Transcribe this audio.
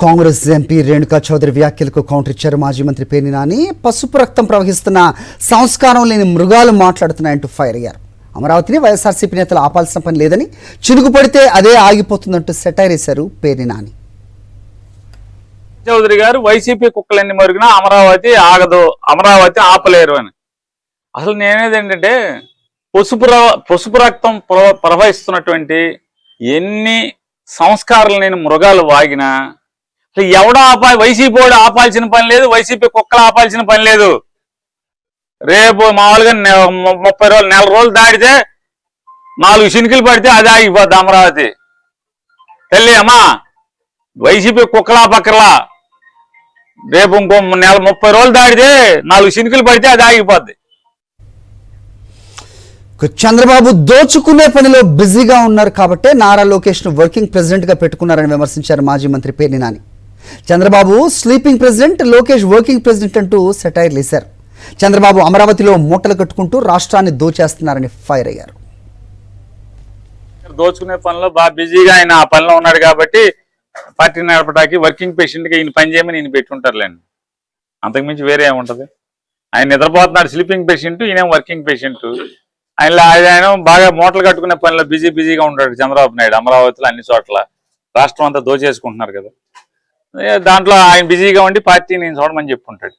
Congress MP Renuka Chowdary వ్యాఖ్యలకు counter ఇచ్చారు మాజీ మంత్రి పేర్ని నాని. పసుపు రక్తం ప్రవహిస్తున్న సంస్కారం లేని మృగాలు మాట్లాడుతున్నాయంటూ ఫైర్ అయ్యారు. అమరావతిని వైఎస్ఆర్సీపీ నేతలు ఆపాల్సిన పని లేదని, చినుకు పడితే అదే ఆగిపోతుందంటూ సెటైర్ వేశారు పేర్ని నాని. చౌదరి గారు వైసీపీ కుక్కలన్నీ మరుగునా అమరావతి ఆగదు, అమరావతి ఆపలేరు అని. అసలు నేనేది ఏంటంటే పసుపు రక్తం ప్రవహిస్తున్నటువంటి ఎన్ని సంస్కారాలు లేని మృగాలు వాగినా ఎవడ వైసీపీ వాడు ఆపాల్సిన పని లేదు, వైసీపీ కుక్కలు ఆపాల్సిన పని లేదు. రేపు మామూలుగా 30 రోజులు, నెల రోజులు దాటితే 4 చినుకులు పడితే అది ఆగిపోద్ది అమరావతి. తల్లి అమ్మా, వైసీపీ కుక్కలా పక్కలా రేపు ఇంకో 30 రోజులు దాటితే 4 చినుకులు పడితే అది ఆగిపోద్ది. చంద్రబాబు దోచుకునే పనిలో బిజీగా ఉన్నారు కాబట్టే నారా లోకేష్ ను వర్కింగ్ ప్రెసిడెంట్ గా పెట్టుకున్నారని విమర్శించారు మాజీ మంత్రి Perni Nani. Chandrababu sleeping president, Lokesh working president అంటూ సెటైర్ వేశారు. చంద్రబాబు అమరావతిలో మూటలు కట్టుకుంటూ రాష్ట్రాన్ని దోచేస్తున్నారని ఫైర్ అయ్యారు. దోచుకునే పనిలో బాగా బిజీగా ఆయన ఆ పనిలో ఉన్నాడు కాబట్టి పార్టీ నడపడానికి వర్కింగ్ పేషెంట్ గా ఈయన పని చేయమని ఈయన పెట్టుంటారులేండి. అంతకుమించి వేరే ఏముంటది? ఆయన నిద్రపోతున్నాడు స్లీపింగ్ పేషెంట్, ఈయన వర్కింగ్ పేషెంట్. ఆయన బాగా మూటలు కట్టుకునే పనిలో బిజీగా ఉంటాడు చంద్రబాబు నాయుడు. అమరావతిలో అన్ని చోట్ల రాష్ట్రం అంతా దోచేసుకుంటున్నారు కదా, దాంట్లో ఆయన బిజీగా ఉండి పార్టీ నేను చూడమని చెప్పుకుంటాడు.